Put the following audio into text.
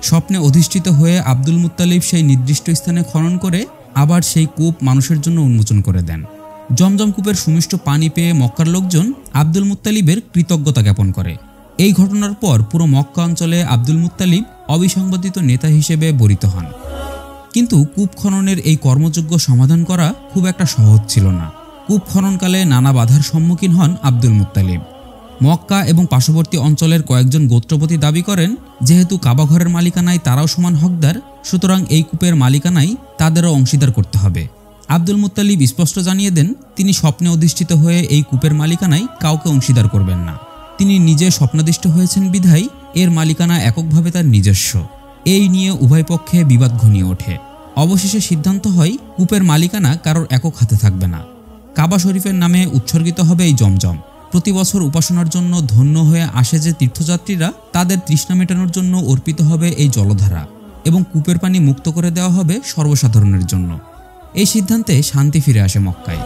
স্বপ্নে অধিষ্ঠিত হয়ে আব্দুল মুত্তালিব সেই নির্দিষ্ট স্থানে খনন করে আবার সেই কূপ মানুষের জন্য উন্মোচন করে দেন। জমজম কূপের সুমিষ্ট পানি পেয়ে মক্কার লোকজন আব্দুল মুত্তালিবের কৃতজ্ঞতা জ্ঞাপন করে। এই ঘটনার পর পুরো মক্কা অঞ্চলে আব্দুল মুত্তালিব অবিসংবাদিত নেতা হিসেবে বরিত হন। কিন্তু কূপ খননের এই কর্মযোগ্য সমাধান করা খুব একটা সহজ ছিল না। কূপ খননকালে নানা বাধার সম্মুখীন হন আব্দুল মুত্তালিব। মক্কা এবং পার্শ্ববর্তী অঞ্চলের কয়েকজন গোত্রপতি দাবি করেন, যেহেতু কাবাঘরের মালিকানায় তারাও সমান হকদার, সুতরাং এই কূপের মালিকানায় তাদেরও অংশীদার করতে হবে। আব্দুল মুত্তালিব স্পষ্ট জানিয়ে দেন, তিনি স্বপ্নে অধিষ্ঠিত হয়ে এই কূপের মালিকানায় কাউকে অংশীদার করবেন না। তিনি নিজে স্বপ্নাদিষ্ট হয়েছেন বিধায় এর মালিকানা এককভাবে তার নিজস্ব। এই নিয়ে উভয় পক্ষে বিবাদ ঘনিয়ে ওঠে। অবশেষে সিদ্ধান্ত হয় কূপের মালিকানা কারোর একক হাতে থাকবে না। কাবা শরীফের নামে উৎসর্গিত হবে এই জমজম। প্রতি বছর উপাসনার জন্য ধন্য হয়ে আসে যে তীর্থযাত্রীরা, তাদের তৃষ্ণা মেটানোর জন্য অর্পিত হবে এই জলধারা এবং কূপের পানি মুক্ত করে দেওয়া হবে সর্বসাধারণের জন্য। এই সিদ্ধান্তে শান্তি ফিরে আসে মক্কায়।